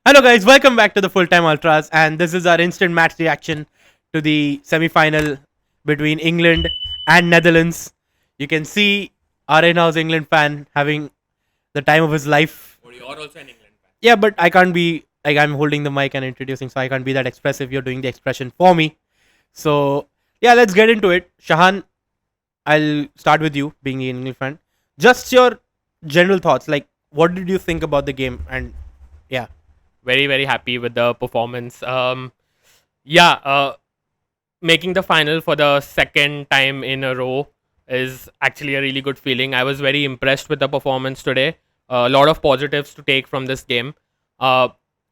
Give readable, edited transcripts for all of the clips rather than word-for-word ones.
Hello, guys. Welcome back to the Full Time Ultras, and this is our instant match reaction to the semi-final between England and Netherlands. You can see our in-house England fan having the time of his life. But you're also an England fan. Yeah, but I can't be like I'm holding the mic and introducing, so I can't be that expressive. You're doing the expression for me. So yeah, let's get into it. Shahan, I'll start with you, being an England fan. Just your general thoughts. Like, what did you think about the game? And yeah. Very, very happy with the performance. Yeah, making the final for the second time in a row is actually a really good feeling. I was very impressed with the performance today. A lot of positives to take from this game. Uh,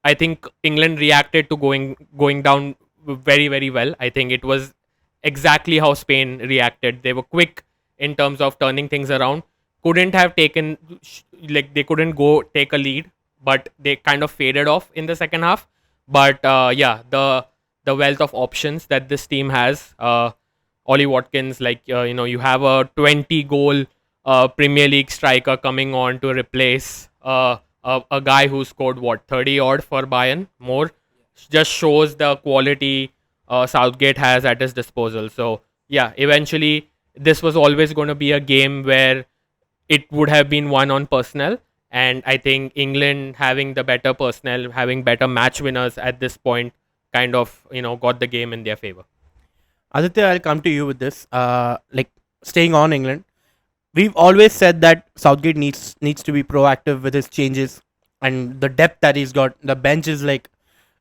I think England reacted to going down very, very well. I think it was exactly how Spain reacted. They were quick in terms of turning things around. Couldn't have taken like they couldn't go take a lead, but they kind of faded off in the second half. But yeah, the wealth of options that this team has. Ollie Watkins, you have a 20 goal Premier League striker coming on to replace a guy who scored what 30 odd for Bayern more. Just shows the quality Southgate has at his disposal. So yeah, eventually this was always going to be a game where it would have been won on personnel. And I think England having the better personnel, having better match winners at this point, kind of got the game in their favor. Aditya, I'll come to you with this. Like staying on England, we've always said that Southgate needs to be proactive with his changes and the depth that he's got. The bench is like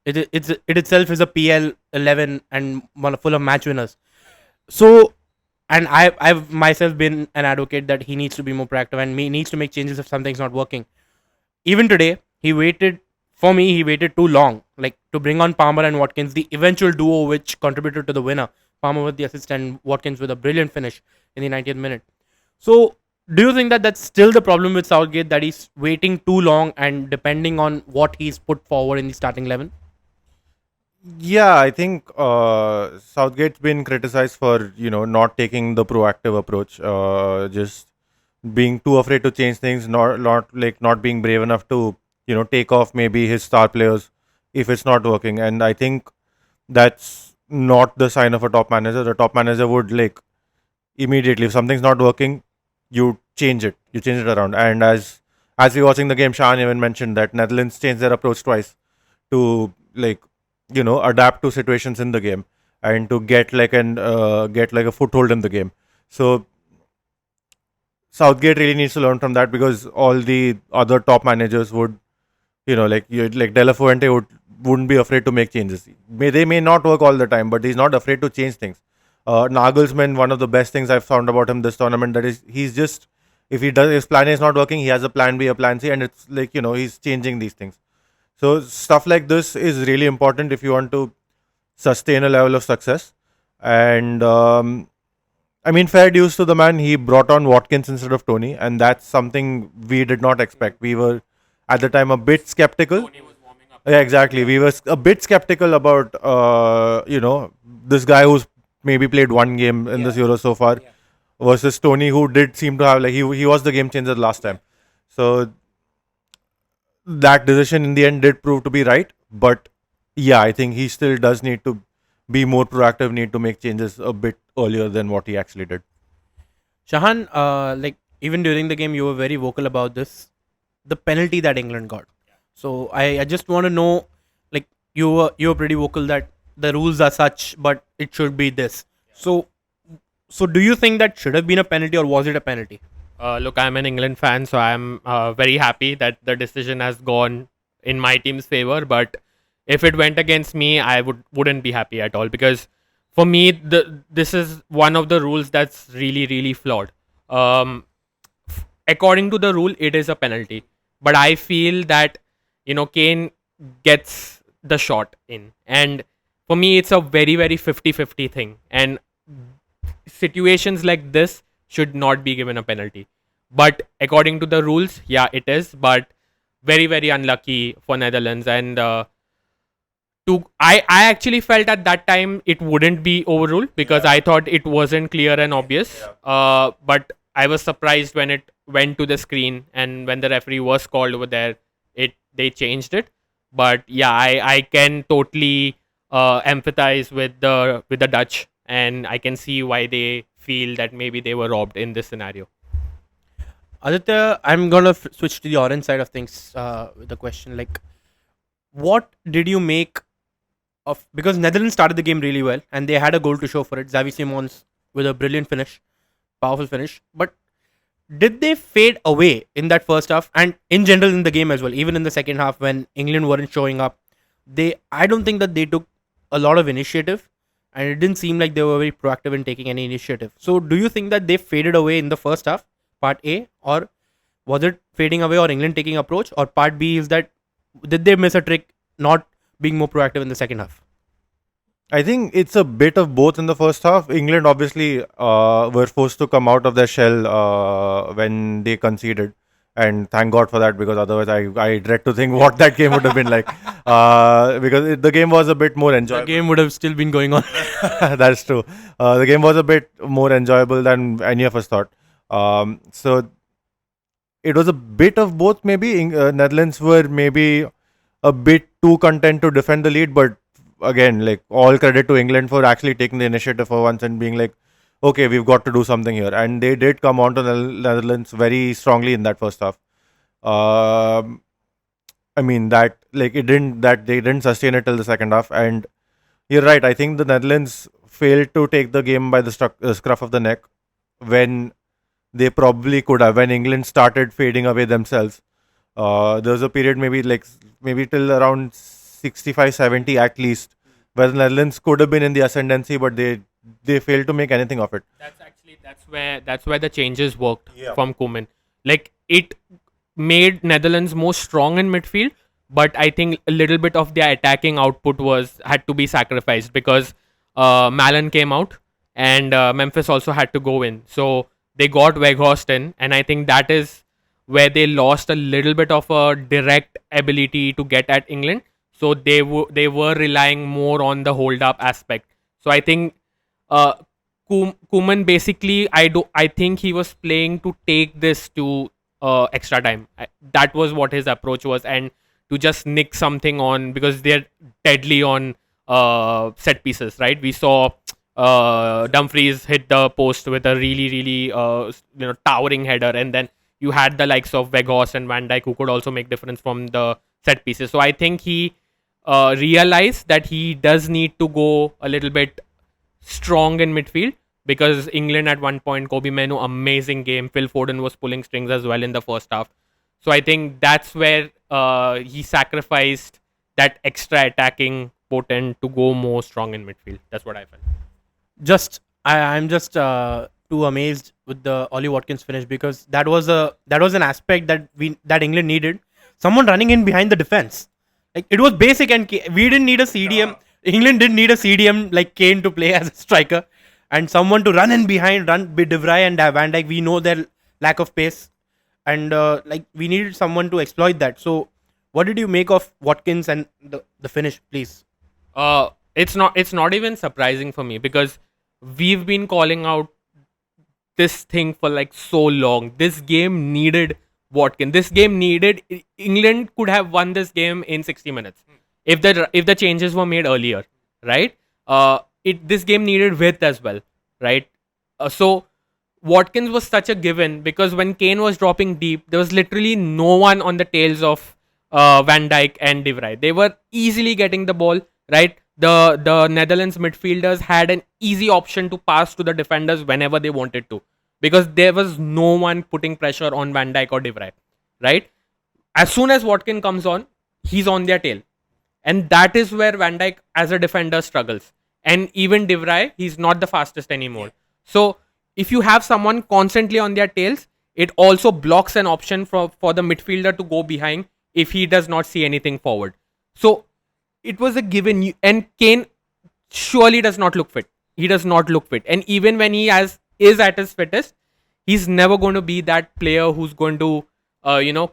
it itself is a PL 11 and one full of match winners. So, and I've myself been an advocate that he needs to be more proactive and he needs to make changes if something's not working. Even today, he waited too long, like to bring on Palmer and Watkins, the eventual duo which contributed to the winner. Palmer with the assist and Watkins with a brilliant finish in the 90th minute. So, do you think that that's still the problem with Southgate, that he's waiting too long and depending on what he's put forward in the starting 11? Yeah, I think Southgate's been criticized for not taking the proactive approach, just being too afraid to change things, not being brave enough to take off maybe his star players if it's not working. And I think that's not the sign of a top manager. The top manager would immediately, if something's not working, you change it around. And as we're watching the game, Shan even mentioned that Netherlands changed their approach twice to adapt to situations in the game and to get like a foothold in the game. So Southgate really needs to learn from that, because all the other top managers would like De La Fuente wouldn't be afraid to make changes. They may not work all the time, but he's not afraid to change things. Nagelsmann, one of the best things I've found about him this tournament, that is he's just, if his plan A is not working, he has a plan B, a plan C, and it's he's changing these things. So stuff like this is really important if you want to sustain a level of success. And I mean, fair dues to the man. He brought on Watkins instead of Tony, and that's something we did not expect. We were at the time a bit skeptical. Tony was warming up. Yeah, exactly. We were a bit skeptical about this guy who's maybe played one game in this Euro so far, versus Tony, who did seem to have he was the game changer last time. So that decision in the end did prove to be right. But yeah, I think he still does need to be more proactive, need to make changes a bit earlier than what he actually did. Shahan, like even during the game, you were very vocal about this, the penalty that England got. So I just want to know, like you were pretty vocal that the rules are such, but it should be this. So do you think that should have been a penalty or was it a penalty? Look, I'm an England fan, so I'm very happy that the decision has gone in my team's favor. But if it went against me, I wouldn't be happy at all, because for me, this is one of the rules that's really, really flawed. According to the rule, it is a penalty, but I feel that Kane gets the shot in, and for me, it's a very, very 50-50 thing, and situations like this should not be given a penalty. But according to the rules, yeah, it is. But very, very unlucky for Netherlands. And I actually felt at that time it wouldn't be overruled, because I thought it wasn't clear and obvious. But I was surprised when it went to the screen, and when the referee was called over there, they changed it. But yeah, I can totally empathize with the Dutch, and I can see why they feel that maybe they were robbed in this scenario. Aditya, I'm gonna switch to the orange side of things with the question. Like, what did you make of, because Netherlands started the game really well and they had a goal to show for it. Xavi Simons with a brilliant finish, powerful finish. But did they fade away in that first half and in general in the game as well? Even in the second half when England weren't showing up, I don't think that they took a lot of initiative, and it didn't seem like they were very proactive in taking any initiative. So, do you think that they faded away in the first half, part A, or was it fading away or England taking approach, or part B is that did they miss a trick not being more proactive in the second half? I think it's a bit of both in the first half. England obviously were forced to come out of their shell when they conceded, and thank God for that, because otherwise I dread to think what that game would have been like. Because the game was a bit more The enjoyable. game would have still been going on. That's true. The game was a bit more enjoyable than any of us thought. So it was a bit of both. Maybe Netherlands were maybe a bit too content to defend the lead, but again, like, all credit to England for actually taking the initiative for once and being like, okay, we've got to do something here, and they did come on to the Netherlands very strongly in that first half. Um, I mean that, like, it didn't that they didn't sustain it till the second half, and you're right. I think the Netherlands failed to take the game by the scruff of the neck when they probably could have. When England started fading away themselves, there was a period, maybe till around 65, 70 at least, where the Netherlands could have been in the ascendancy, but they failed to make anything of it. That's where the changes worked Yeah. from Koeman. Like, it made Netherlands more strong in midfield, but I think a little bit of their attacking output had to be sacrificed because Malen came out and Memphis also had to go in. So they got Weghorst in, and I think that is where they lost a little bit of a direct ability to get at England. So they were relying more on the hold up aspect. So I think uh, Koeman basically, I think he was playing to take this to extra time. That was what his approach was, and to just nick something on, because they're deadly on set pieces, right? We saw Dumfries hit the post with a really towering header, and then you had the likes of Weghorst and Van Dijk who could also make difference from the set pieces. So I think he realized that he does need to go a little bit strong in midfield, because England at one point, Kobe Menu, amazing game. Phil Foden was pulling strings as well in the first half. So I think that's where he sacrificed that extra attacking potent to go more strong in midfield. That's what I felt. I'm just too amazed with the Ollie Watkins finish, because that was an aspect that England needed. Someone running in behind the defense. Like, it was basic, and we didn't need a CDM. England didn't need a CDM like Kane to play as a striker, and someone to run in behind, run with De Vrij and Van Dijk. We know their lack of pace, and like, we needed someone to exploit that. So, what did you make of Watkins and the finish, please? It's not even surprising for me, because we've been calling out this thing for like so long. This game needed Watkins. This game needed England could have won this game in 60 minutes if the changes were made earlier, right? This game needed width as well, right? So Watkins was such a given, because when Kane was dropping deep, there was literally no one on the tails of Van Dijk and De Vrij. They were easily getting the ball, right? The Netherlands midfielders had an easy option to pass to the defenders whenever they wanted to, because there was no one putting pressure on Van Dijk or De Vrij, right? As soon as Watkins comes on, he's on their tail, and that is where Van Dijk as a defender struggles. And even De Vrij, he's not the fastest anymore. So if you have someone constantly on their tails, it also blocks an option for the midfielder to go behind if he does not see anything forward. So it was a given, and Kane surely does not look fit. He does not look fit, and even when is at his fittest, he's never going to be that player who's going to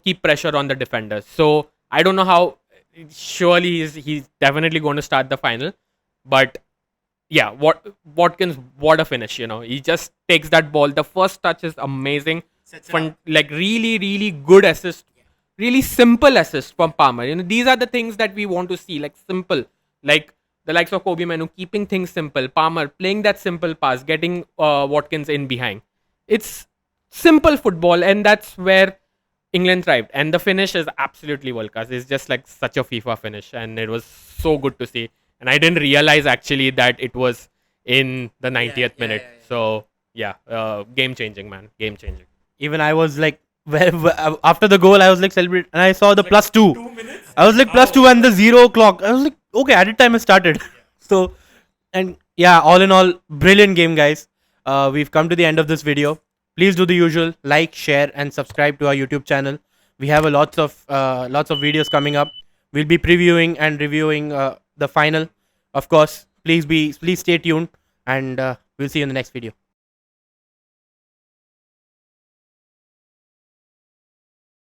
keep pressure on the defenders. So I don't know how. Surely he's definitely going to start the final, but yeah, Watkins, what a finish! He just takes that ball. The first touch is amazing. Like, really, really good assist. really simple assist from Palmer. These are the things that we want to see, like simple, like the likes of Kobe Manu keeping things simple, Palmer playing that simple pass, getting Watkins in behind. It's simple football, and that's where England thrived. And the finish is absolutely world class. It's just like such a FIFA finish, and it was so good to see. And I didn't realize actually that it was in the 90th minute. So yeah, game changing, man, game changing. Even I was like, after the goal, I was like celebrating, and I saw the +2. I was like +2 and the 0 o'clock. I was like, okay, added time has started. So, and yeah, all in all, brilliant game, guys. We've come to the end of this video. Please do the usual: like, share, and subscribe to our YouTube channel. We have a lots of videos coming up. We'll be previewing and reviewing the final. Of course, please stay tuned, and we'll see you in the next video.